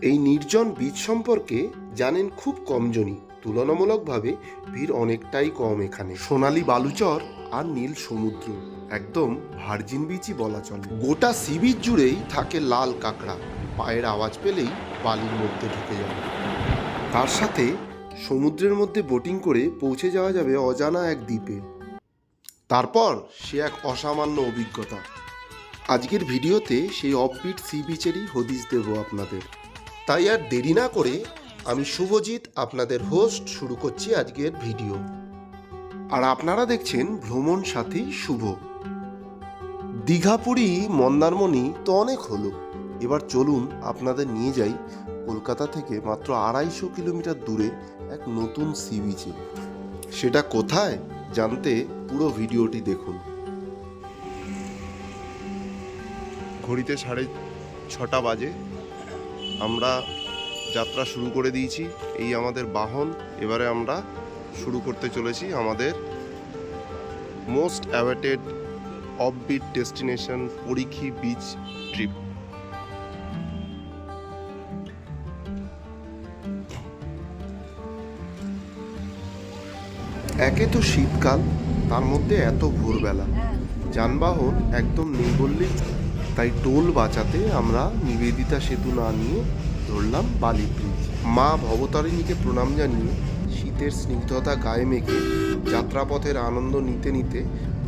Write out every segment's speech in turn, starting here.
এই নির্জন বিচ সম্পর্কে জানেন খুব কমজনই। তুলনামূলকভাবে ভিড় অনেকটাই কম এখানে। সোনালী বালুচর আর নীল সমুদ্র, একদম ভার্জিন বিচই বলা চলে। গোটা সি বিচ জুড়েই থাকে লাল কাঁকড়া, পায়ের আওয়াজ পেলেই বালির মধ্যে ঢুকে যাবে। তার সাথে সমুদ্রের মধ্যে বোটিং করে পৌঁছে যাওয়া যাবে অজানা এক দ্বীপে। তারপর সে এক অসামান্য অভিজ্ঞতা। আজকের ভিডিওতে সেই অফবিট সি বিচেরই হদিশ দেব আপনাদের। তাই আর দেরি না করে আমি শুভজিৎ, আপনাদের হোস্ট, শুরু করছি আজকের ভিডিও। আর আপনারা দেখছেন ভ্রমণ সাথী শুভ। দীঘা, পুরী, মন্দারমণি তো অনেক হলো, এবার চলুন আপনাদের নিয়ে যাই কলকাতা থেকে মাত্র 250 কিলোমিটার দূরে এক নতুন সি বিচে। সেটা কোথায় জানতে পুরো ভিডিওটি দেখুন। ঘড়িতে 6:30 বাজে, আমরা যাত্রা শুরু করে দিয়েছি। এই আমাদের বাহন। এবারে আমরা শুরু করতে চলেছি আমাদের most awaited offbeat destination Parikhi beach trip. একে তো শীতকাল, তার মধ্যে এত ভোরবেলা, যানবাহন একদম নেই বললেই। তাই টোল বাঁচাতে আমরা নিবেদিতা সেতু না নিয়ে ধরলাম বালি ব্রিজ। মা ভবতারিণীকে প্রণাম জানিয়ে শীতের স্নিগ্ধতা গায়ে মেখে যাত্রাপথের আনন্দ নিতে নিতে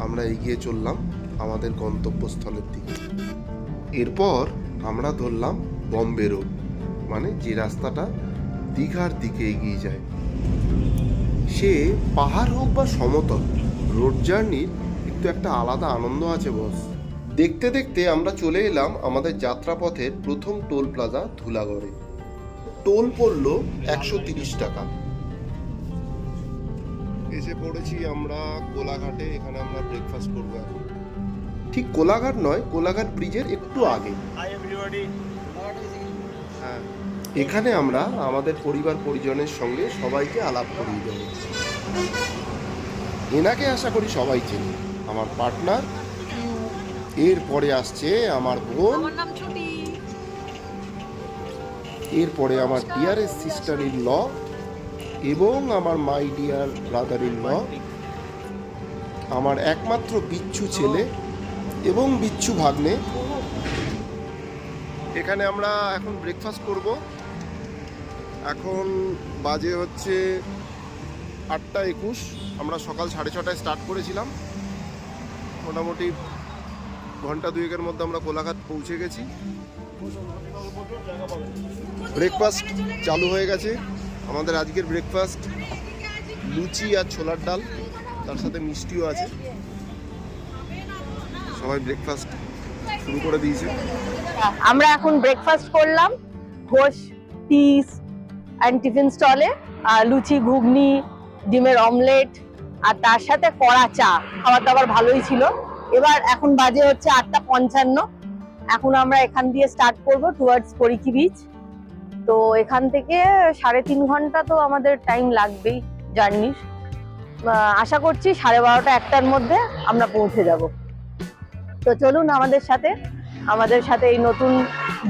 আমরা এগিয়ে চললাম আমাদের গন্তব্যস্থলের দিকে। এরপর আমরা ধরলাম বম্বে রোড, মানে যে রাস্তাটা দীঘার দিকে এগিয়ে যায়। সে পাহাড় হোক বা সমতল, রোড জার্নির একটু একটা আলাদা আনন্দ আছে বস। দেখতে দেখতে আমরা চলে এলাম আমাদের যাত্রাপথের প্রথম টোল প্লাজা ধুলাগড়ে। টোল পড়ল 130 টাকা। এসে পড়েছি আমরা কোলাঘাটে। এখানে আমরা ব্রেকফাস্ট করবো এখন। ঠিক কোলাঘাট নয়, কোলাঘাট ব্রিজের একটু আগে। হ্যাঁ, এখানে আমরা আমাদের পরিবার পরিজনের সঙ্গে সবাইকে আলাপ করিয়ে দেবো। এনাকে আশা করি সবাই চেনে, আমার পার্টনার। এরপরে আসছে আমার বোন, এরপরে আমার ডিয়ারেস্ট সিস্টার ইন ল এবং আমার my dear brother in law, আমার একমাত্র বিচ্ছু ছেলে এবং বিচ্ছু ভাগ্নে। এখানে আমরা এখন ব্রেকফাস্ট করব। এখন বাজে হচ্ছে 8:21। আমরা সকাল 6:30টায় স্টার্ট করেছিলাম। মোটামুটি ঘন্টা দুয়েকের মধ্যে আমরা কোলাঘাট পৌঁছে গেছি। ব্রেকফাস্ট চালু হয়ে গেছে। আমাদের আজকের ব্রেকফাস্ট লুচি আর ছোলার ডাল, তার সাথে মিষ্টিও আছে। সবাই ব্রেকফাস্ট শুরু করে দিয়েছে। আমরা এখন ব্রেকফাস্ট করলাম ঘোষ টি অ্যান্ড টিফিন স্টলে। লুচি, ঘুগনি, ডিমের অমলেট আর তার সাথে কড়া চা। খাবার দাবার ভালোই ছিল। এবার এখন বাজে হচ্ছে 8:55। এখন আমরা এখান দিয়ে স্টার্ট করব টুয়ার্ডস পরিখি বিচ। তো এখান থেকে 3.5 ঘন্টা তো আমাদের টাইম লাগবেই জার্নির। আশা করছি 12:30 1টার মধ্যে আমরা পৌঁছে যাব। তো চলুন আমাদের সাথে এই নতুন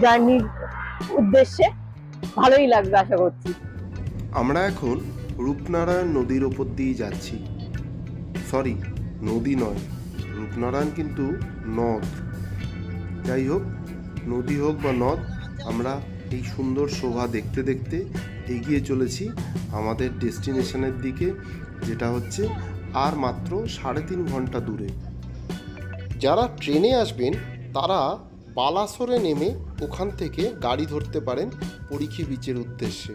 জার্নির উদ্দেশ্যে। ভালোই লাগবে আশা করছি। আমরা এখন রূপনারায়ণ নদীর ওপর দিয়ে যাচ্ছি। সরি, নদী নয়, রূপনারায়ণ কিন্তু নদ। যাই হোক, নদী হোক বা নদ, আমরা এই সুন্দর শোভা দেখতে দেখতে এগিয়ে চলেছি আমাদের ডেস্টিনেশনের দিকে, যেটা হচ্ছে আর মাত্র 3.5 ঘন্টা দূরে। যারা ট্রেনে আসবেন তারা বালাসোরে নেমে ওখান থেকে গাড়ি ধরতে পারেন পরিখি বিচের উদ্দেশ্যে।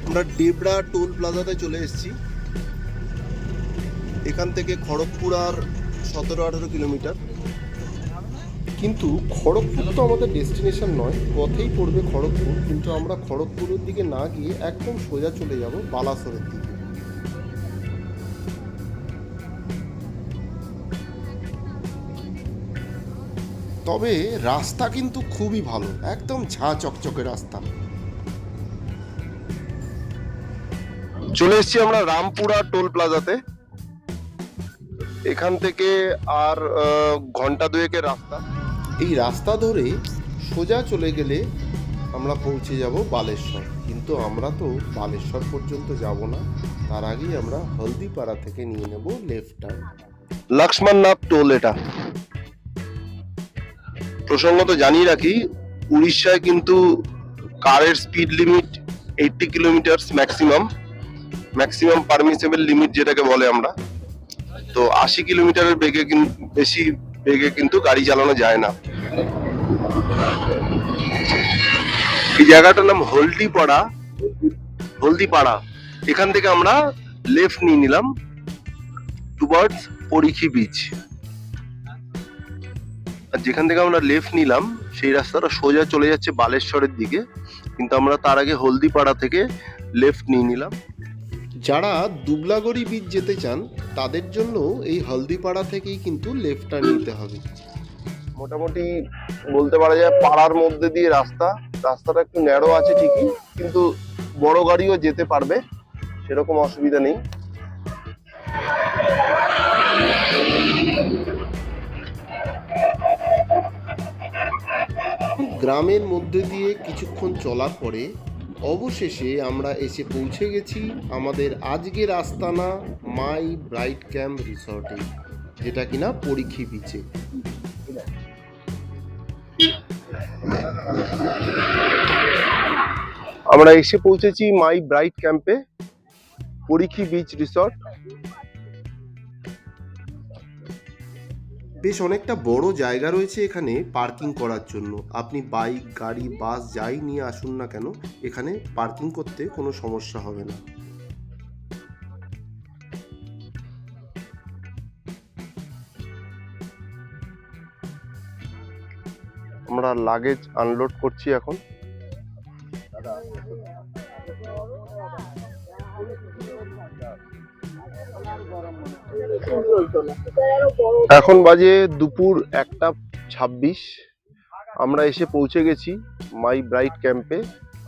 আমরা ডেবরা টোল প্লাজাতে চলে এসেছি। এখান থেকে খড়গপুর আর 17-18 কিলোমিটার। কিন্তু খড়গপুর তো আমাদের ডেস্টিনেশন নয়, পথেই পড়বে খড়গপুর। কিন্তু আমরা খড়গপুরের দিকে না গিয়ে একদম সোজা চলে যাব বালাসোরের দিকে। তবে রাস্তা কিন্তু খুবই ভালো, একদম ঝাঁ চকচকে রাস্তা। চলে এসেছি আমরা রামপুরা টোল প্লাজাতে। এখান থেকে আর ঘন্টা দুয়েকের রাস্তা। এই রাস্তা ধরে সোজা চলে গেলে আমরা পৌঁছে যাব বালেশ্বর, কিন্তু আমরা তো বালেশ্বর পর্যন্ত যাব না, তার আগেই আমরা হলদিপাড়া থেকে নিয়ে নেব left turn. Lakshman Nath toll এটা। প্রসঙ্গত জানিয়ে রাখি, উড়িষ্যায় কিন্তু কারের speed limit 80 kilometre maximum permissible limit যেটাকে বলে আমরা। তো 80 কিলোমিটারের বেশি বেগে কিন্তু গাড়ি চালানো যায় না। এই জায়গাটার নাম হলদিপাড়া। এখান থেকে আমরা লেফট নিয়ে নিলাম টুয়ার্ডস পরিখি বিচ। আর যেখান থেকে আমরা লেফট নিলাম সেই রাস্তাটা সোজা চলে যাচ্ছে বালেশ্বরের দিকে, কিন্তু আমরা তার আগে হলদিপাড়া থেকে লেফট নিয়ে নিলাম। যারা দুবলাগড়ি বিচ যেতে চান তাদের জন্য এই হলদিপাড়া থেকেই কিন্তু লেফটটা নিতে হবে। মোটামুটি বলতে পারা যায় পাড়ার মধ্যে দিয়ে রাস্তাটা একটু ন্যারো আছে ঠিকই, কিন্তু বড় গাড়িও যেতে পারবে, সেরকম অসুবিধা নেই। গ্রামের মধ্যে দিয়ে কিছুক্ষণ চলার পরে অবশেষে আমরা এসে পৌঁছে গেছি আমাদের আজকের আস্তানা মাই ব্রাইট ক্যাম্প রিসর্টে, যেটা কিনা পরিখি বিচে। আমরা এসে পৌঁছেছি মাই ব্রাইট ক্যাম্পে, পরিখি বিচ রিসর্ট। বেশ অনেকটা বড় জায়গা রয়েছে এখানে পার্কিং করার জন্য। আপনি বাইক, গাড়ি, বাস যাই নিয়ে আসুন না কেন, এখানে পার্কিং করতে কোনো সমস্যা হবে না। আমরা লাগেজ আনলোড করছি এখন। এখন বাজে দুপুর 1:26। আমরা এসে পৌঁছে গেছি মাই ব্রাইট ক্যাম্পে।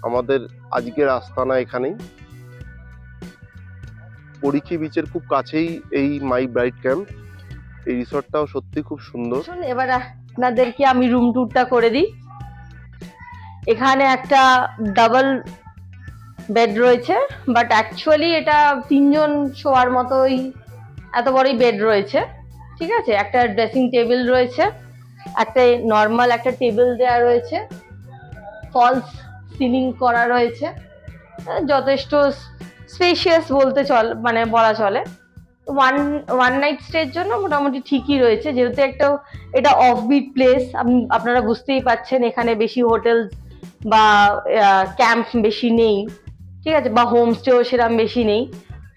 আমাদের আজকের আস্তানা এখানেই, পরিখি বিচের খুব কাছেই এই মাই ব্রাইট ক্যাম্প। এই রিসর্টটাও সত্যি খুব সুন্দর। এবার আপনাদেরকে আমি রুম ট্যুরটা করে দিই। এখানে একটা ডাবল বেড রয়েছে, বাট অ্যাকচুয়ালি এটা 3 জন শোয়ার মতোই এত বড়ই বেড রয়েছে। ঠিক আছে, একটা ড্রেসিং টেবিল রয়েছে, একটা নর্মাল একটা টেবিল দেওয়া রয়েছে, ফলস সিলিং করা রয়েছে, যথেষ্ট স্পেশিয়াস বলা চলে। ওয়ান নাইট স্টের জন্য মোটামুটি ঠিকই রয়েছে, যেহেতু এটা অফবিট প্লেস। আপনারা বুঝতেই পাচ্ছেন, এখানে বেশি হোটেল বা ক্যাম্প বেশি নেই, ঠিক আছে, বা হোমস্টেও সেরকম বেশি নেই।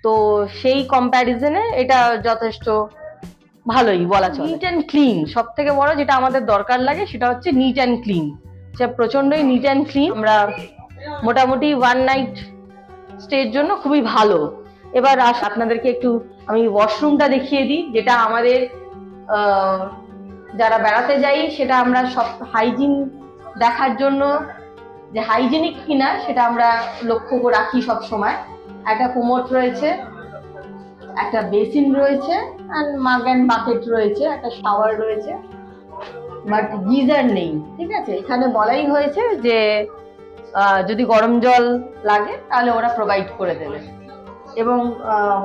তো সেই কম্প্যারিজনে এটা যথেষ্ট ভালোই বলা চলে। নিট অ্যান্ড ক্লিন, সব থেকে বড় যেটা আমাদের দরকার লাগে সেটা হচ্ছে নিট অ্যান্ড ক্লিন। সেটা প্রচন্ডই নিট অ্যান্ড ক্লিন। আমরা মোটামুটি ওয়ান নাইট স্টের জন্য খুবই ভালো। এবার আপনাদেরকে একটু আমি ওয়াশরুমটা দেখিয়ে দিই, যেটা আমাদের যারা বেড়াতে যাই সেটা আমরা সব হাইজিন দেখার জন্য, যে হাইজিনিক কিনা সেটা আমরা লক্ষ্য রাখি সব সময়। একটা কোমোড রয়েছে, একটা বেসিন রয়েছে, আর মাগ অ্যান্ড বাকেট রয়েছে, একটা শাওয়ার রয়েছে, বাট গিজার নেই। ঠিক আছে, এখানে বলাই হয়েছে যে যদি গরম জল লাগে তাহলে ওরা প্রোভাইড করে দেবে। এবং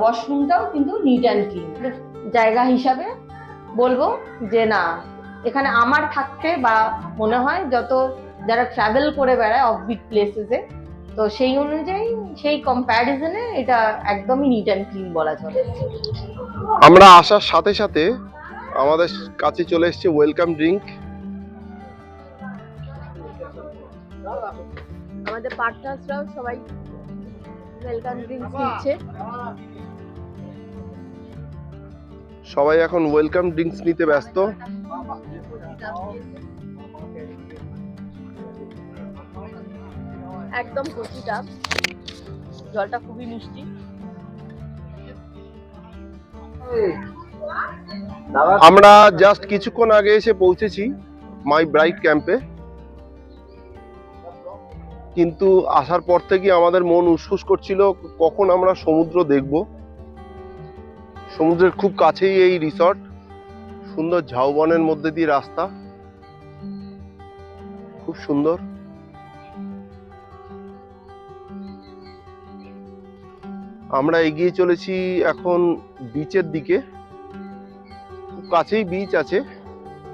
ওয়াশরুমটাও কিন্তু নিট অ্যান্ড ক্লিন। জায়গা হিসাবে বলবো যে না, এখানে আমার থাকতে বা মনে হয় যারা ট্রাভেল করে বেড়ায় অফবিট প্লেসেসে, তো সেই অনুযায়ী সেই কম্প্যারিজনে এটা একদমই নিট অ্যান্ড ক্লিন বলা চলে। আমরা আসার সাথে সাথে আমাদের কাছে চলে এসেছে ওয়েলকাম ড্রিঙ্ক। আমাদের পার্টনার্সরাও সবাই ওয়েলকাম ড্রিঙ্কস দিচ্ছে। সবাই এখন ওয়েলকাম ড্রিঙ্কস নিতে ব্যস্ত। একদম কচিটা, জলটা খুবই মিষ্টি। আমরা জাস্ট কিছুক্ষণ আগে এসে পৌঁছেছি মাই ব্রাইট ক্যাম্পে, কিন্তু আসার পর থেকে আমাদের মন উসখুস করছিল কখন আমরা সমুদ্র দেখব। সমুদ্রের খুব কাছেই এই রিসর্ট, সুন্দর ঝাউবনের মধ্যে দিয়ে রাস্তা, খুব সুন্দর। আমরা এগিয়ে চলেছি এখন বিচের দিকে। খুব কাছেই বিচ আছে,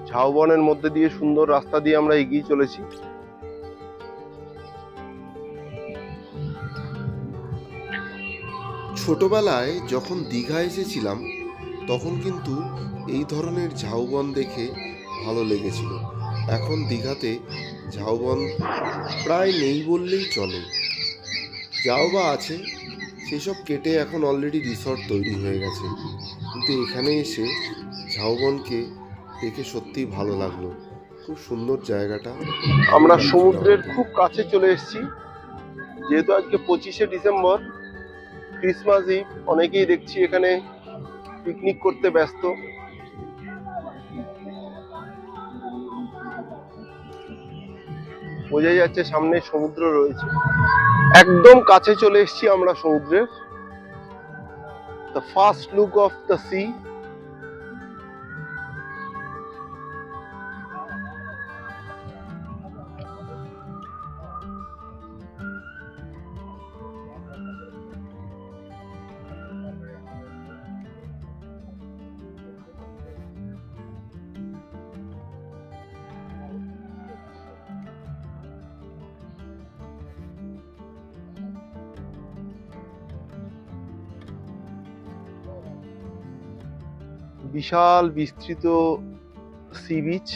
ঝাউবনের মধ্যে দিয়ে সুন্দর রাস্তা দিয়ে আমরা এগিয়ে চলেছি। ছোটবেলায় যখন দীঘা এসেছিলাম তখন কিন্তু এই ধরনের ঝাউবন দেখে ভালো লেগেছিল। এখন দীঘাতে ঝাউবন প্রায় নেই বললেই চলে, যাও বা আছে সেসব কেটে এখন অলরেডি রিসর্ট তৈরি হয়ে গেছে। কিন্তু এখানে এসে ঝাউবনকে দেখে সত্যিই ভালো লাগলো, খুব সুন্দর জায়গাটা। আমরা সমুদ্রের খুব কাছে চলে এসেছি। যেহেতু আজকে 25শে ডিসেম্বর, ক্রিসমাস ইভ, অনেকেই দেখছি এখানে পিকনিক করতে ব্যস্ত। বোঝাই যাচ্ছে সামনে সমুদ্র রয়েছে। একদম কাছে চলে এসেছি আমরা সমুদ্রের। The first look of the sea. বিশাল বিস্তৃত সি বিচ।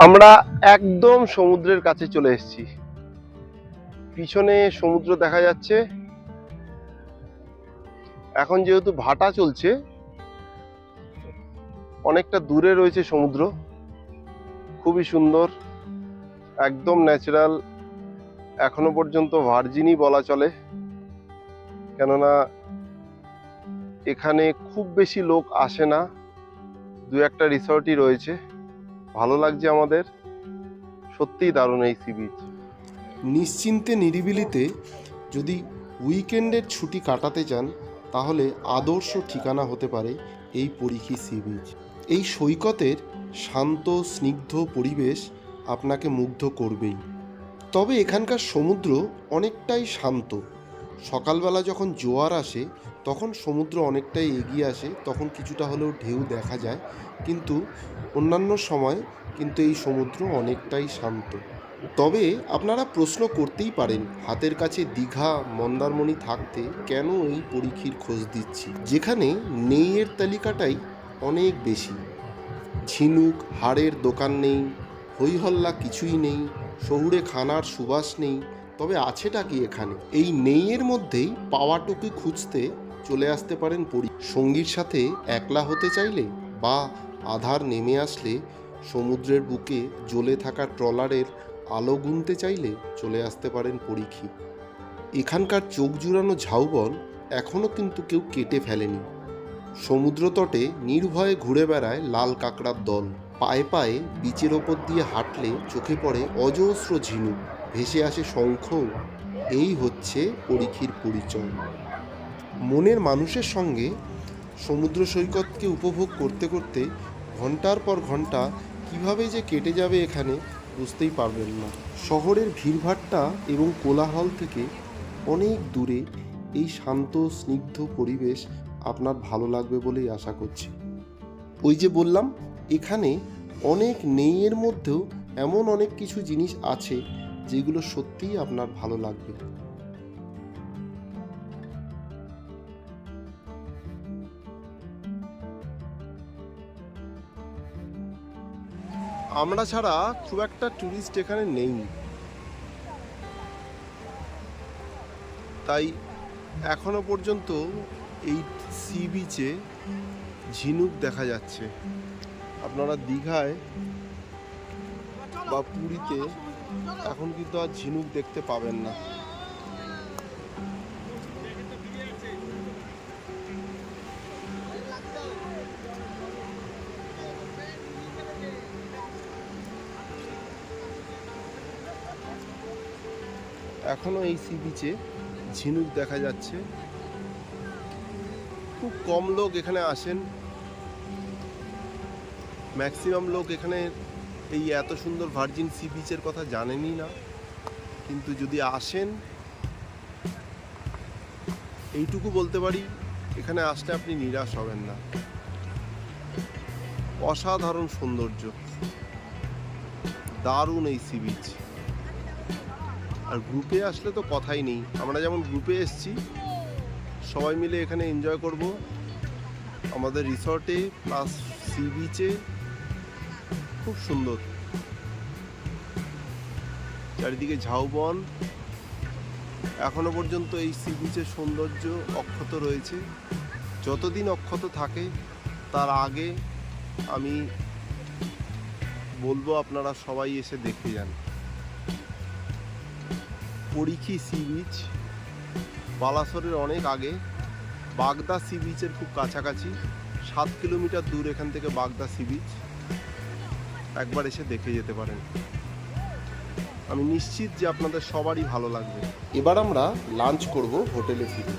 আমরা একদম সমুদ্রের কাছে চলে এসেছি। পিছনে সমুদ্র দেখা যাচ্ছে। এখন যেহেতু ভাটা চলছে, অনেকটা দূরে রয়েছে সমুদ্র। খুবই সুন্দর, একদম ন্যাচারাল। এখনো পর্যন্ত ভার্জিনই বলা চলে, কেননা এখানে খুব বেশি লোক আসে না। দু একটা রিসর্টই রয়েছে। ভালো লাগছে আমাদের, সত্যিই দারুণ এই সি বিচ। নিশ্চিন্তে নিরিবিলিতে যদি উইকেন্ডের ছুটি কাটাতে চান তাহলে আদর্শ ঠিকানা হতে পারে এই পরিখী সি বিচ। এই সৈকতের শান্ত স্নিগ্ধ পরিবেশ আপনাকে মুগ্ধ করবেই। তবে এখানকার সমুদ্র অনেকটাই শান্ত। সকালবেলা যখন জোয়ার আসে তখন সমুদ্র অনেকটাই এগিয়ে আসে, তখন কিছুটা হলেও ঢেউ দেখা যায়, কিন্তু অন্যান্য সময় কিন্তু এই সমুদ্র অনেকটাই শান্ত। তবে আপনারা প্রশ্ন করতেই পারেন, হাতের কাছে দীঘা মন্দারমণি থাকতে কেন এই পরিখীর খোঁজ দিচ্ছি, যেখানে নেইয়ের তালিকাটাই অনেক বেশি। ঝিনুক হাড়ের দোকান নেই, হইহল্লা কিছুই নেই, শহুরে খানার সুবাস নেই, তবে আছেটা কি এখানে? এই নেইয়ের মধ্যেই পাওয়াটুকু খুঁজতে চলে আসতে পারেন সঙ্গীর সাথে একলা হতে চাইলে, বা আধার নেমে আসলে সমুদ্রের বুকে জ্বলে থাকা ট্রলারের আলো গুনতে চাইলে চলে আসতে পারেন পরিখী। এখানকার চোখ জুড়ানো ঝাউবন এখনও কিন্তু কেউ কেটে ফেলেনি। সমুদ্র তটে নির্ভয়ে ঘুরে বেড়ায় লাল কাঁকড়ার দল। পায়ে পায়ে বিচের ওপর দিয়ে হাঁটলে চোখে পড়ে অজস্র ঝিনুক, ভেসে আসে শঙ্খ। এই হচ্ছে পরিখীর পরিচয়। মনের মানুষের সঙ্গে সমুদ্র সৈকতকে উপভোগ করতে করতে ঘন্টার পর ঘন্টা কিভাবে যে কেটে যাবে এখানে বুঝতেই পারবেন না। শহরের ভিড়ভাট্টা এবং কোলাহল থেকে অনেক দূরে এই শান্ত স্নিগ্ধ পরিবেশ আপনার ভালো লাগবে বলেই আশা করছি। ওই যে বললাম, এখানে অনেক নেইয়ের মধ্যেও এমন অনেক কিছু জিনিস আছে যেগুলো সত্যিই আপনার ভালো লাগবে। আমরা ছাড়া খুব একটা ট্যুরিস্ট এখানে নেই, তাই এখনো পর্যন্ত এই সি বিচে ঝিনুক দেখা যাচ্ছে। আপনারা দীঘায় বা পুরীতে এখন কিন্তু আর ঝিনুক দেখতে পাবেন না। এখনো এই সি বিচে ঝিনুক দেখা যাচ্ছে। খুব কম লোক এখানে আসেন। ম্যাক্সিমাম লোক এখানে এই এত সুন্দর ভার্জিন সি বিচের কথা জানেনই না, কিন্তু যদি আসেন এইটুকু বলতে পারি, এখানে আসলে আপনি নিরাশ হবেন না। অসাধারণ সৌন্দর্য, দারুণ এই সি বিচ। আর গ্রুপে আসলে তো কথাই নেই। আমরা যেমন গ্রুপে এসেছি, সবাই মিলে এখানে এনজয় করব আমাদের রিসর্টে প্লাস সি বিচে। খুব সুন্দর, চারিদিকে ঝাউবন। এখনো পর্যন্ত এই সি বিচের সৌন্দর্য অক্ষত রয়েছে। যতদিন অক্ষত থাকে তার আগে আমি বলবো আপনারা সবাই এসে দেখে যান। পরিখি সি বিচ বালাসরের অনেক আগে, বাগদা সি বিচের খুব কাছাকাছি, 7 কিলোমিটার দূর এখান থেকে বাগদা সি বিচ। একবার এসে দেখে যেতে পারেন, আমি নিশ্চিত যে আপনাদের সবারই ভালো লাগবে। এবার আমরা লাঞ্চ করব হোটেলে ফিরে।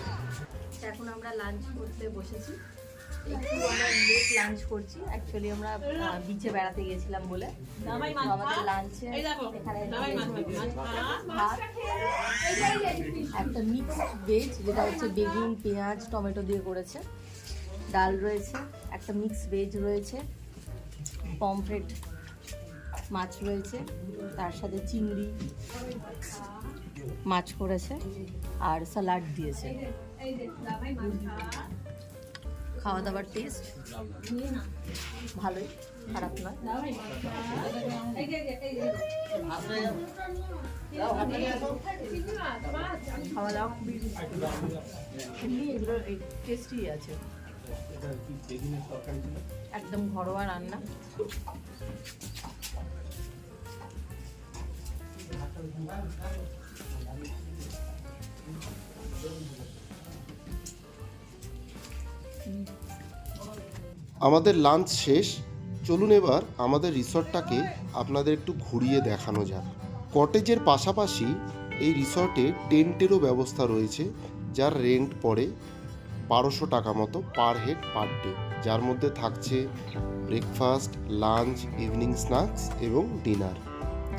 এখন আমরা লাঞ্চ করতে বসেছি। একটু আমরা লেট লাঞ্চ করছি, অ্যাকচুয়ালি আমরা বিচে বেড়াতে গেছিলাম বলে। তো আমাদের লাঞ্চে এখানে ভাত, একটা মিক্স ভেজ যেটা হচ্ছে বেগুন, পেঁয়াজ, টমেটো দিয়ে করেছে, ডাল রয়েছে, একটা মিক্স ভেজ রয়েছে, পমফ্রেট মাছ রয়েছে, তার সাথে চিংড়ি মাছ করেছে আর স্যালাড দিয়েছে। খাওয়া দাওয়ার টেস্ট ভালোই, খারাপ নয়। খাওয়া দাওয়া খুবই এগুলো টেস্টি আছে, একদম ঘরোয়া রান্না। আমাদের লাঞ্চ শেষ। চলুন এবার আমাদের রিসর্টটাকে আপনাদের একটু ঘুরিয়ে দেখানো যাক। কটেজের পাশাপাশি এই রিসর্টে টেন্টেরও ব্যবস্থা রয়েছে, যার রেন্ট পড়ে 1200 টাকা মতো পার হেড পার ডে, যার মধ্যে থাকছে ব্রেকফাস্ট, লাঞ্চ, ইভিনিং স্ন্যাক্স এবং ডিনার।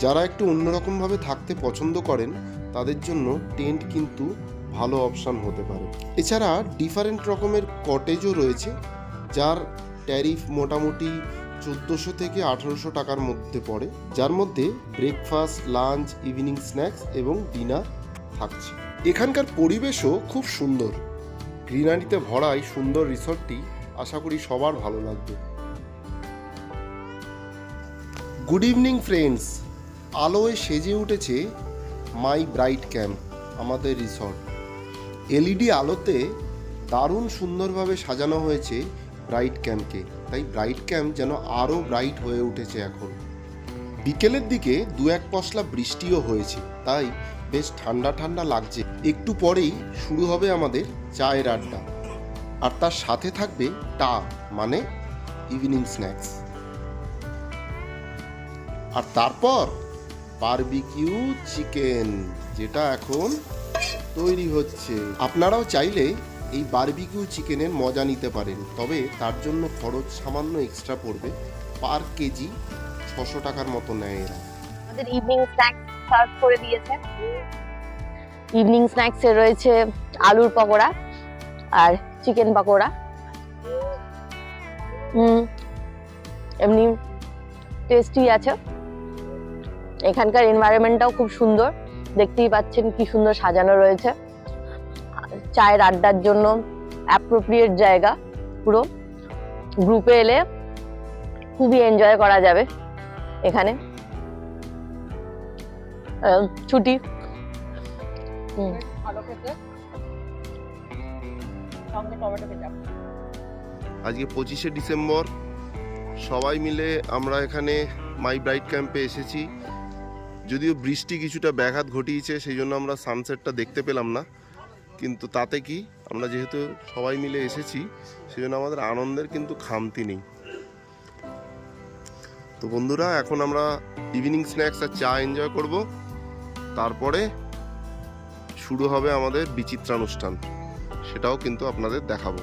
যারা একটু অন্যরকমভাবে থাকতে পছন্দ করেন তাদের জন্য টেন্ট কিন্তু ভালো অপশান হতে পারে। এছাড়া ডিফারেন্ট রকমের কটেজও রয়েছে, যার ট্যারিফ মোটামুটি 1400 থেকে 1800 টাকার মধ্যে পড়ে, যার মধ্যে ব্রেকফাস্ট, লাঞ্চ, ইভিনিং স্ন্যাক্স এবং ডিনার থাকছে। এখানকার পরিবেশও খুব সুন্দর, গ্রিনারিতে ভরা এই সুন্দর রিসর্টটি আশা করি সবার ভালো লাগবে। গুড ইভিনিং ফ্রেন্ডস, আলোয় সেজে উঠেছে মাই ব্রাইট ক্যাম্প, আমাদের রিসর্ট। এলইডি আলোতে দারুণ সুন্দরভাবে সাজানো হয়েছে ব্রাইট ক্যাম্পকে, তাই ব্রাইট ক্যাম্প যেন আরও ব্রাইট হয়ে উঠেছে এখন। বিকেলের দিকে 1 পশলা বৃষ্টিও হয়েছে, তাই বেশ ঠান্ডা ঠান্ডা লাগছে। একটু পরেই শুরু হবে আমাদের চায়ের আড্ডা, আর তার সাথে থাকবে টা মানে ইভিনিং স্ন্যাক্স, আর তারপর বারবিকিউ চিকেন, যেটা এখন তৈরি হচ্ছে। আপনারাও চাইলে এই বারবিকিউ চিকেনের মজা নিতে পারেন, তবে তার জন্য খরচ সামান্য এক্সট্রা পড়বে। পার কেজি 600 টাকার মতো নেয় এরা। আমাদের ইভিনিং স্ন্যাক্স সার্ভ করে দিয়েছে। ইভিনিং স্ন্যাক্সে রয়েছে আলুর পকোড়া আর চিকেন পকোড়া। এমনি টেস্টি আছে। এখানকার এনভায়রনমেন্টটাও খুব সুন্দর, দেখতেই পাচ্ছেন কি সুন্দর সাজানো রয়েছে। চায়ের আড্ডার জন্য অ্যাপ্রোপ্রিয়েট জায়গা পুরো। গ্রুপে এলে খুবই এনজয় করা যাবে এখানে। ছুটি আজকে 25শে ডিসেম্বর, সবাই মিলে আমরা এখানে মাই ব্রাইট ক্যাম্পে এসেছি। যদিও বৃষ্টি কিছুটা ব্যাঘাত ঘটিয়েছে, সেই জন্য আমরা সানসেটটা দেখতে পেলাম না, কিন্তু তাতে কি, আমরা যেহেতু সবাই মিলে এসেছি সেই জন্য আমাদের আনন্দের কিন্তু খামতি নেই। তো বন্ধুরা, এখন আমরা ইভিনিং স্ন্যাক্স আর চা এনজয় করব, তারপরে শুরু হবে আমাদের বিচিত্রানুষ্ঠান, সেটাও কিন্তু আপনাদের দেখাবো।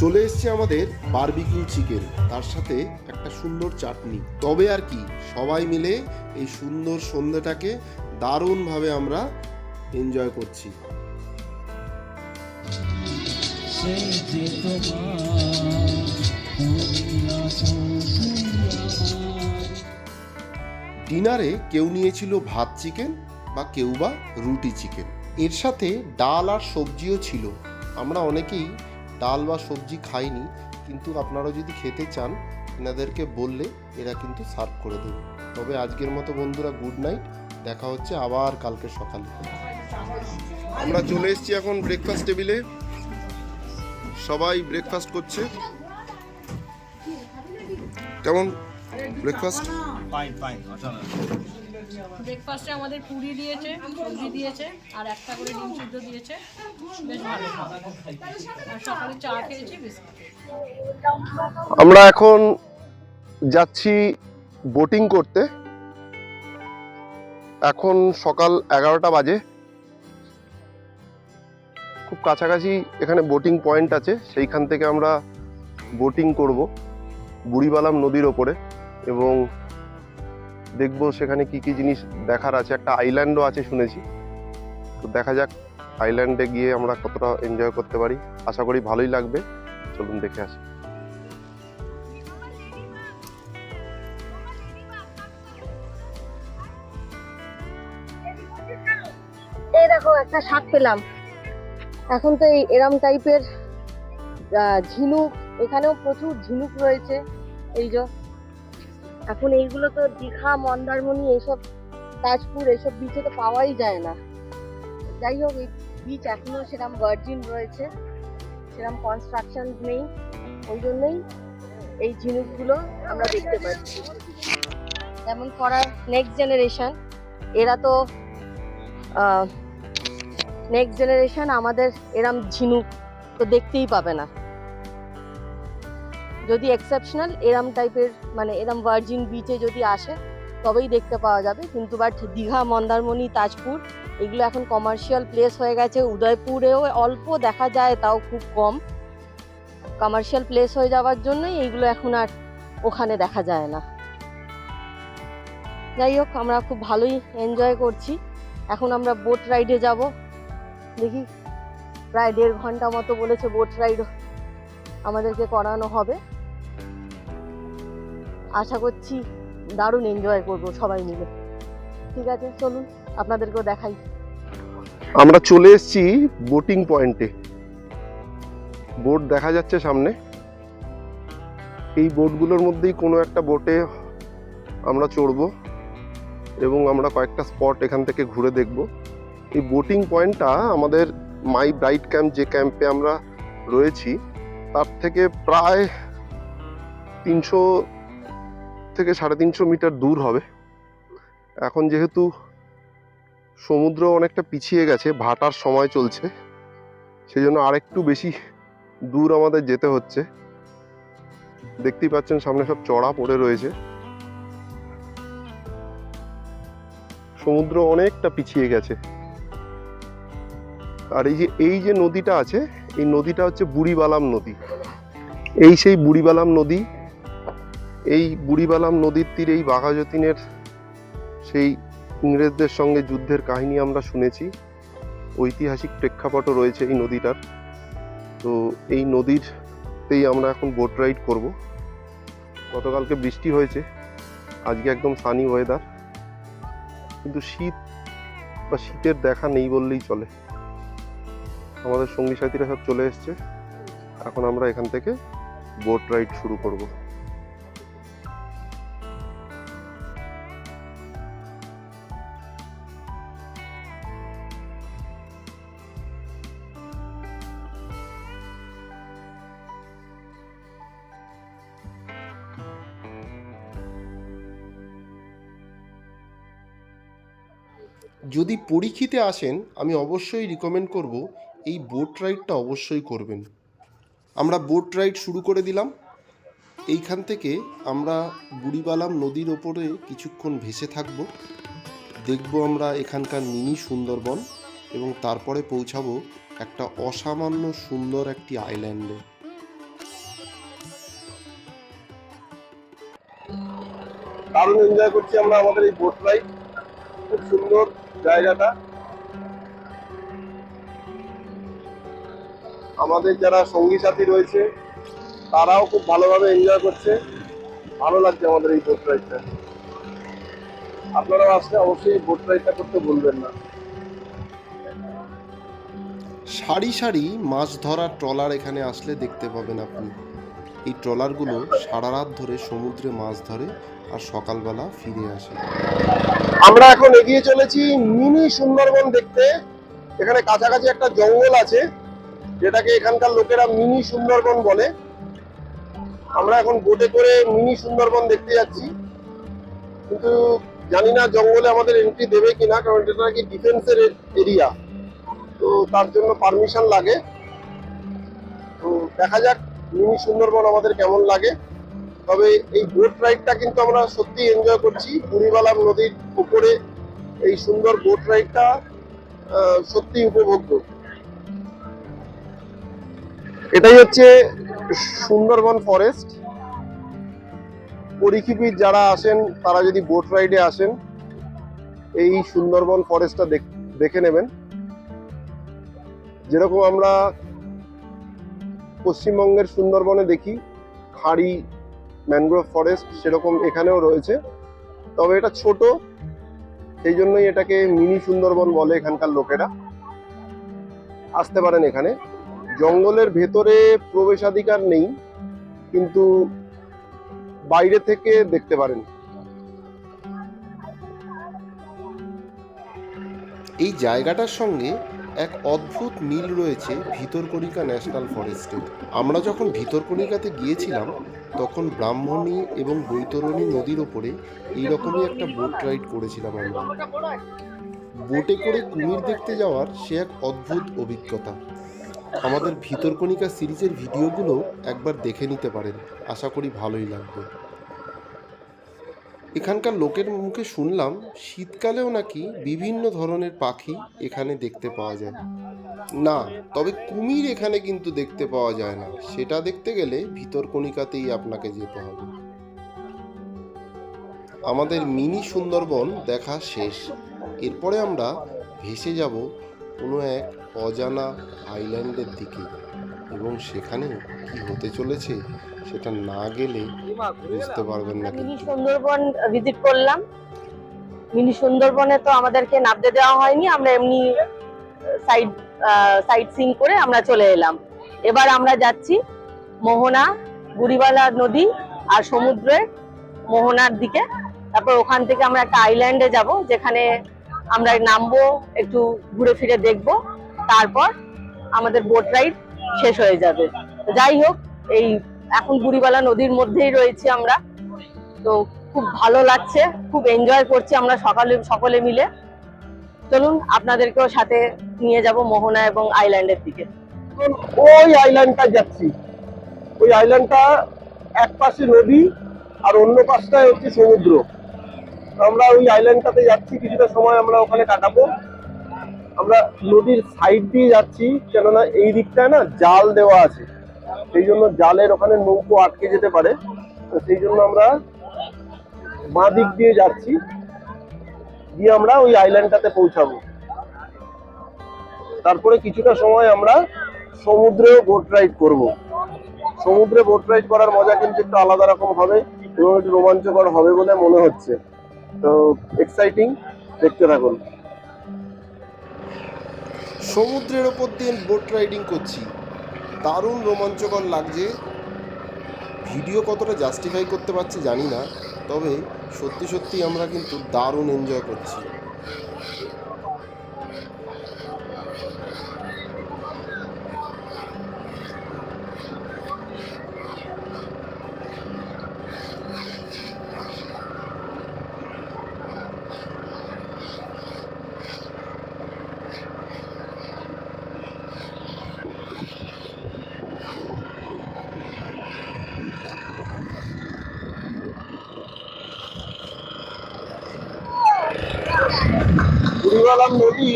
চলে এসছে আমাদের বারবিকিউ চিকেন, তার সাথে একটা সুন্দর চাটনি। তবে আর কি, সবাই মিলে এই সুন্দর সন্ধ্যাটাকে দারুণভাবে আমরা এনজয় করছি। ডিনারে কেউ নিয়েছিল ভাত চিকেন বা কেউ বা রুটি চিকেন, এর সাথে ডাল আর সবজিও ছিল। আমরা অনেকেই ডাল বা সবজি খাইনি, কিন্তু আপনারা যদি খেতে চান এনাদেরকে বললে এরা কিন্তু সার্ভ করে দেবে। তবে আজকের মতো বন্ধুরা গুড নাইট, দেখা হচ্ছে আবার কালকে সকালে। আমরা চলে এসেছি এখন ব্রেকফাস্ট টেবিলে, সবাই ব্রেকফাস্ট করছে। কেমন ব্রেকফাস্ট? ব্রেকফাস্টে আমাদের পুরি দিয়েছে, সবজি দিয়েছে আর একটা করে ডিম সিদ্ধ দিয়েছে, বেশ ভালো। আর সকালে চা খেয়েছি, বিস্কুট। আমরা এখন যাচ্ছি বোটিং করতে। এখন সকাল 11টা বাজে। খুব কাছাকাছি এখানে বোটিং পয়েন্ট আছে, সেইখান থেকে আমরা বোটিং করব বুড়িবালাম নদীর ওপরে, এবং দেখব সেখানে কি কি জিনিস দেখার আছে। একটা আইল্যান্ডও আছে শুনেছি, তো দেখা যাক আইল্যান্ডে গিয়ে আমরা কতটা এনজয় করতে পারি। আশা করি ভালোই লাগবে, চলুন দেখে আসি। এই দেখো একটা শাক পেলাম। এখন তো এই এরম টাইপের ঝিনুক, এখানেও প্রচুর ঝিনুক রয়েছে। এই যে এখন এইগুলো তো দীঘা, মন্দারমণি, এইসব তাজপুর, এইসব বিচে তো পাওয়াই যায় না। যাই হোক, এই বিচ এখনো সেরকম ভার্জিন রয়েছে, সেরকম কনস্ট্রাকশন নেই, ওই জন্যই এই ঝিনুকগুলো আমরা দেখতে পাচ্ছি। যেমন করার নেক্সট জেনারেশন, এরা তো নেক্সট জেনারেশন আমাদের এরম ঝিনুক তো দেখতেই পাবে না। যদি এক্সেপশনাল এরম টাইপের, মানে এরম ভার্জিন বিচে যদি আসে তবেই দেখতে পাওয়া যাবে। কিন্তু বাট দীঘা, মন্দারমণি, তাজপুর এগুলো এখন কমার্শিয়াল প্লেস হয়ে গেছে। উদয়পুরেও অল্প দেখা যায়, তাও খুব কম। কমার্শিয়াল প্লেস হয়ে যাওয়ার জন্যই এইগুলো এখন আর ওখানে দেখা যায় না। যাই হোক, আমরা খুব ভালোই এনজয় করছি। এখন আমরা বোট রাইডে যাব। দেখি, প্রায় 1.5 ঘন্টা মতো বলেছে বোট রাইড আমাদেরকে করানো হবে। আশা করছি দারুণ এনজয় করবো সবাই মিলে। ঠিক আছে, চলুন আপনাদেরকেও দেখাই। আমরা চলে এসেছি বোটিং পয়েন্টে। বোট দেখা যাচ্ছে সামনে। এই বোটগুলোর মধ্যেই কোনো একটা বোটে আমরা চড়বো এবং আমরা কয়েকটা স্পট এখান থেকে ঘুরে দেখব। এই বোটিং পয়েন্টটা আমাদের মাই ব্রাইট ক্যাম্প, যে ক্যাম্পে আমরা রয়েছি, তার থেকে প্রায় 300 থেকে 350 মিটার দূর হবে। এখন যেহেতু সমুদ্র অনেকটা পিছিয়ে গেছে, ভাটার সময় চলছে, সেই জন্য আরেকটু বেশি দূর আমাদের যেতে হচ্ছে। দেখতেই পাচ্ছেন সামনে সব চড়া পড়ে রয়েছে। সমুদ্র অনেকটা পিছিয়ে গেছে। আর এই যে নদীটা আছে, এই নদীটা হচ্ছে বুড়িবালাম নদী। এই সেই বুড়িবালাম নদী। এই বুড়িবালাম নদীর তীরে এই বাঘা যতীনের সেই ইংরেজদের সঙ্গে যুদ্ধের কাহিনী আমরা শুনেছি। ঐতিহাসিক প্রেক্ষাপটও রয়েছে এই নদীটার। তো এই নদীরতেই আমরা এখন বোট রাইড করব। গতকালকে বৃষ্টি হয়েছে, আজকে একদম সানি ওয়েদার, কিন্তু শীত বা শীতের দেখা নেই বললেই চলে। আমাদের সঙ্গী সাথীরা সব চলে এসছে। এখন আমরা এখান থেকে বোট রাইড শুরু করব। যদি পরীক্ষিতে আসেন, আমি অবশ্যই রিকমেন্ড করব এই বোট রাইডটা অবশ্যই করবেন। আমরা বোট রাইড শুরু করে দিলাম। এইখান থেকে আমরা বুড়িবালাম নদীর ওপরে কিছুক্ষণ ভেসে থাকব, দেখব আমরা এখানকার মিনি সুন্দরবন, এবং তারপরে পৌঁছাবো একটা অসামান্য সুন্দর একটি আইল্যান্ডে। দারুণ এনজয় করছি আমরা আমাদের এই বোট রাইড। খুব সুন্দর জায়গাটা। আমাদের যারা সঙ্গী সাথী রয়েছে তারাও খুব ভালোভাবে এনজয় করছে। ভালো লাগছে আমাদের এই বোট রাইডটা। আপনারাও আসলে অবশ্যই বোট রাইডটা করতে ভুলবেন না। সারি সারি মাছ ধরার ট্রলার এখানে আসলে দেখতে পাবেন আপনি। এই ট্রলারগুলো সারা রাত ধরে সমুদ্রে মাছ ধরে আর সকালবেলা ফিরে আসে। আমরা এখন এগিয়ে চলেছি মিনি সুন্দরবন দেখতে। এখানে কাছাকাছি একটা জঙ্গল আছে যেটাকে এখানকার লোকেরা মিনি সুন্দরবন বলে। আমরা এখন বোটে করে মিনি সুন্দরবন দেখতে যাচ্ছি, কিন্তু জানি না জঙ্গলে আমাদের এন্ট্রি দেবে কিনা, কারণ এটা নাকি ডিফেন্সের এরিয়া, তো তার জন্য পারমিশন লাগে। তো দেখা যাক মিনি সুন্দরবন আমাদের কেমন লাগে। তবে এই বোট রাইডটা কিন্তু আমরা সত্যি এনজয় করছি। বুড়িবালাম নদীর উপরে এই সুন্দর বোট রাইডটা সত্যি উপভোগ্য। এটাই হচ্ছে সুন্দরবন ফরেস্ট। পরিখিপির যারা আসেন তারা যদি বোট রাইডে আসেন এই সুন্দরবন ফরেস্টটা দেখে নেবেন। যেরকম আমরা পশ্চিমবঙ্গের সুন্দরবনে দেখি খাঁড়ি ম্যানগ্রোভ ফরেস্ট, সেরকম এখানেও রয়েছে। তবে এটা ছোট, সেই জন্যই এটাকে মিনি সুন্দরবন বলে এখানকার লোকেরা। আসতে পারেন এখানে। জঙ্গলের ভেতরে প্রবেশাধিকার নেই, কিন্তু বাইরে থেকে দেখতে পারেন। এই জায়গাটার সঙ্গে এক অদ্ভুত মিল রয়েছে ভিতরকণিকা ন্যাশনাল ফরেস্টের। আমরা যখন ভিতরকণিকাতে গিয়েছিলাম তখন ব্রাহ্মণী এবং বৈতরণী নদীর ওপরে এইরকমই একটা বোট রাইড করেছিলাম আমরা। বোটে করে কুমির দেখতে যাওয়ার সে এক অদ্ভুত অভিজ্ঞতা। আমাদের ভিতরকণিকা সিরিজের ভিডিওগুলো একবার দেখে নিতে পারেন, আশা করি ভালোই লাগবে। এখানকার লোকের মুখে শুনলাম শীতকালেও নাকি বিভিন্ন ধরনের পাখি এখানে দেখতে পাওয়া যায়। না, তবে কুমির এখানে কিন্তু দেখতে পাওয়া যায় না। সেটা দেখতে গেলে ভিতরকণিকাতেই আপনাকে যেতে হবে। আমাদের মিনি সুন্দরবন দেখা শেষ। এরপরে আমরা ভেসে যাব কোনো এক অজানা আইল্যান্ডের দিকে, এবং সেখানে কি হতে চলেছে সেটা না গেলে বুঝতে পারবেন না। মিনি সুন্দরবন ভিজিট করলাম। মিনি সুন্দরবনে তো আমাদেরকে নামতে দেওয়া হয়নি, আমরা এমনি সাইট সিইং করে আমরা চলে এলাম। এবার আমরা যাচ্ছি মোহনা, বুড়িবালা নদী আর সমুদ্রের মোহনার দিকে। তারপর ওখান থেকে আমরা একটা আইল্যান্ডে যাব, যেখানে আমরা নামবো, একটু ঘুরে ফিরে দেখবো, তারপর আমাদের বোট রাইড শেষ হয়ে যাবে। যাই হোক, এই এখন বুড়িবালা নদীর মধ্যেই রয়েছি আমরা, তো খুব ভালো লাগছে, খুব এনজয় করছি আমরা সকলে মিলে। চলুন আপনাদেরকেও সাথে নিয়ে যাব মোহনা এবং আইল্যান্ডের দিকে। ওই আইল্যান্ডটা যাচ্ছি। ওই আইল্যান্ডটা এক পাশে নদী আর অন্য পাশটায় হচ্ছে সমুদ্র। আমরা ওই আইল্যান্ডটাতে যাচ্ছি, কিছুটা সময় আমরা ওখানে কাটাবো। আমরা নদীর সাইড দিয়ে যাচ্ছি, কেননা এই দিকটায় না জাল দেওয়া আছে, সেই জন্য জালের ওখানে নৌকো আটকে যেতে পারে। তো সেই জন্য আমরা বাঁ দিক দিয়ে যাচ্ছি, দিয়ে আমরা ওই আইল্যান্ডটাতে পৌঁছাবো। তারপরে কিছুটা সময় আমরা সমুদ্রেও বোট রাইড করব। সমুদ্রে বোট রাইড করার মজা কিন্তু একটু আলাদা রকম হবে এবং একটু রোমাঞ্চকর হবে বলে মনে হচ্ছে। তো এক্সাইটিং, দেখতে থাকুন। সমুদ্রের ওপর দিয়ে বোট রাইডিং করছি, দারুণ রোমাঞ্চকর লাগছে। ভিডিও কতটা জাস্টিফাই করতে পারছি জানি না, তবে সত্যি সত্যি আমরা কিন্তু দারুণ এনজয় করছি। বুড়িবালাম নদী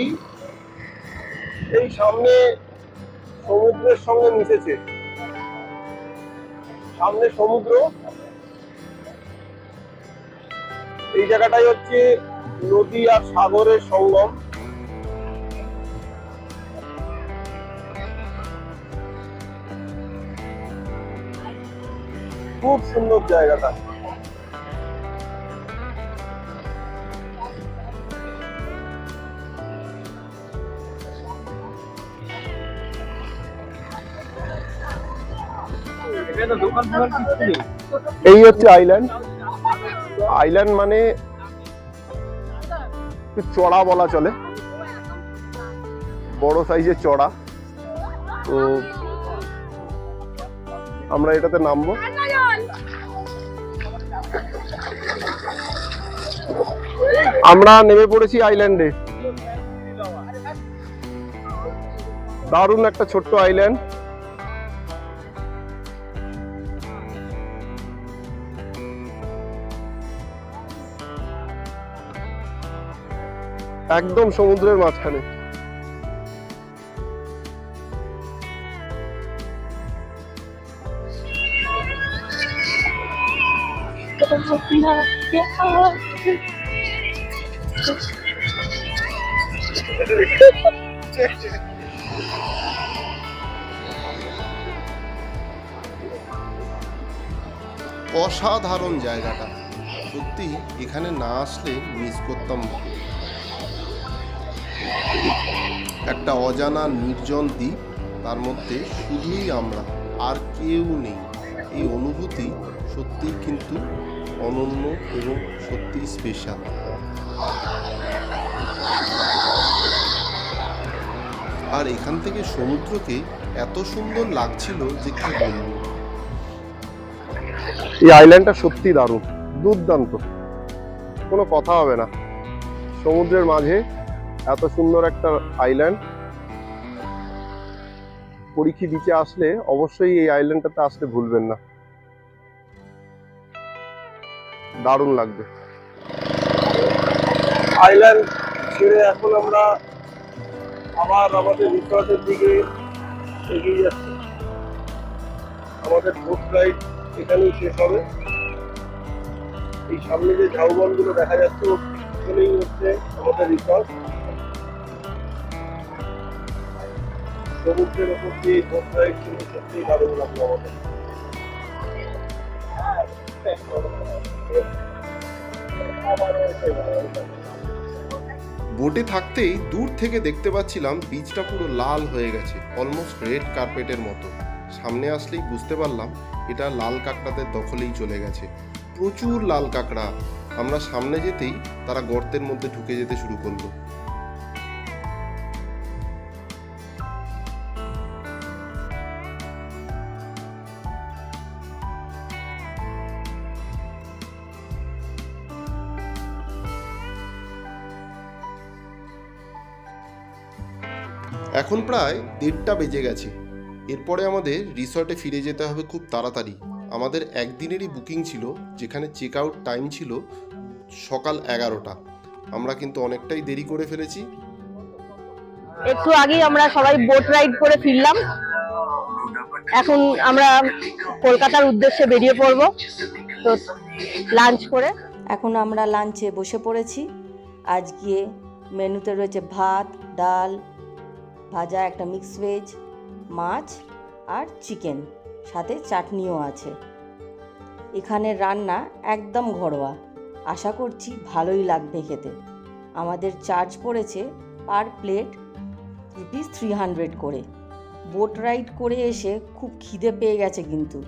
এই সামনে সমুদ্রের সঙ্গে মিশেছে। সামনে সমুদ্র, এই জায়গাটাই হচ্ছে নদী আর সাগরের সঙ্গম। খুব সুন্দর জায়গাটা। এই হচ্ছে আইল্যান্ড। আইল্যান্ড মানে একটু চড়া বলা চলে, বড় সাইজের চড়া। তো আমরা এটাতে নামবো। আমরা নেমে পড়েছি আইল্যান্ডে। দারুণ একটা ছোট্ট আইল্যান্ড। একদম সমুদ্রের মাঝখানে। অসাধারণ জায়গাটা, সত্যি এখানে না আসলে মিস করতাম। একটা অজানা নির্জন দ্বীপ, তার মধ্যে শুধুই আমরা, আর কেউ নেই। এই অনুভূতি সত্যিই কিন্তু অনন্য এবং সত্যিই স্পেশাল। আর এখান থেকে সমুদ্রকে এত সুন্দর লাগছিল যে কি বলবো। এই আইল্যান্ডটা সত্যি দারুণ, দুর্দান্ত, কোনো কথা হবে না। সমুদ্রের মাঝে এত সুন্দর একটা আইল্যান্ড। পরীক্ষী বিচে আসলে অবশ্যই এই আইল্যান্ডটাতে আসলে ভুলবেন না, দারুণ লাগবে। আইল্যান্ড ছেড়ে এখন আমরা আবার আমাদের রিসর্টের দিকে এগিয়ে যাচ্ছি। আমাদের বোট রাইড এখানেই শেষ হবে। এই সামনে যে ঝাউবনগুলো দেখা যাচ্ছে ওখানেই হচ্ছে আমাদের রিসর্ট। সমুদ্রের ওপর দিয়ে বোট রাইড ছিল, সত্যিই দারুণ লাগলো আমাদের। বোটে থাকতেই দূর থেকে দেখতে পাচ্ছিলাম বীজটা পুরো লাল হয়ে গেছে, অলমোস্ট রেড কার্পেটের মতো। সামনে আসলেই বুঝতে পারলাম এটা লাল কাঁকড়াদের দখলেই চলে গেছে। প্রচুর লাল কাঁকড়া। আমরা সামনে যেতেই তারা গর্তের মধ্যে ঢুকে যেতে শুরু করলো। এখন প্রায় 1:30 বেজে গেছে। এরপরে আমাদের রিসর্টে ফিরে যেতে হবে খুব তাড়াতাড়ি। আমাদের একদিনেরই বুকিং ছিল, যেখানে চেক আউট টাইম ছিল সকাল 11টা। আমরা কিন্তু অনেকটাই দেরি করে ফেলেছি। একটু আগেই আমরা সবাই বোট রাইড করে ফিরলাম। এখন আমরা কলকাতার উদ্দেশ্যে বেরিয়ে পড়বো, তো লাঞ্চ করে। এখন আমরা লাঞ্চে বসে পড়েছি। আজকে মেনুতে রয়েছে ভাত, ডাল, ভাজা, একটা মিক্স ভেজ, মাছ আর চিকেন, সাথে চাটনিও আছে। এখানের রান্না একদম ঘরোয়া, আশা করছি ভালোই লাগবে খেতে। আমাদের চার্জ পড়েছে পার প্লেট ₹300 করে। বোট রাইড করে এসে খুব খিদে পেয়ে গেছে কিন্তু,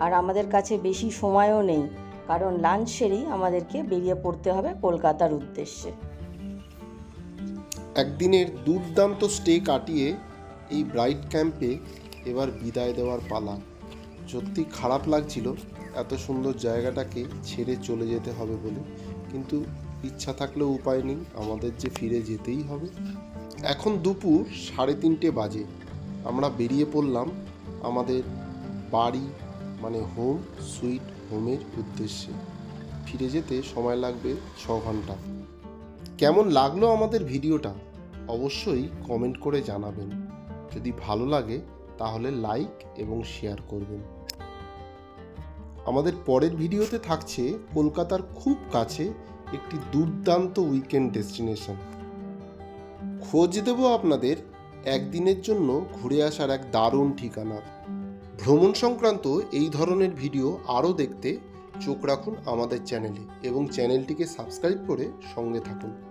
আর আমাদের কাছে বেশি সময়ও নেই, কারণ লাঞ্চ সেরেই আমাদেরকে বেরিয়ে পড়তে হবে কলকাতার উদ্দেশ্যে। একদিনের দুর্দান্ত স্টে কাটিয়ে এই ব্রাইট ক্যাম্পে এবার বিদায় দেওয়ার পালা। সত্যি খারাপ লাগছিল এত সুন্দর জায়গাটাকে ছেড়ে চলে যেতে হবে বলে, কিন্তু ইচ্ছা থাকলেও উপায় নেই, আমাদের যে ফিরে যেতেই হবে। এখন দুপুর 3:30 বাজে। আমরা বেরিয়ে পড়লাম আমাদের বাড়ি মানে হোম সুইট হোমের উদ্দেশ্যে। ফিরে যেতে সময় লাগবে 6 ঘন্টা। কেমন লাগলো আমাদের ভিডিওটা অবশ্যই কমেন্ট করে জানাবেন। যদি ভালো লাগে তাহলে লাইক এবং শেয়ার করবেন। আমাদের পরের ভিডিওতে থাকছে কলকাতার খুব কাছে একটি দুর্দান্ত উইকেন্ড ডেস্টিনেশন। খোঁজ দেব আপনাদের একদিনের জন্য ঘুরে আসার এক দারুণ ঠিকানা। ভ্রমণ সংক্রান্ত এই ধরনের ভিডিও আরও দেখতে চোখ রাখুন আমাদের চ্যানেলে এবং চ্যানেলটিকে সাবস্ক্রাইব করে সঙ্গে থাকুন।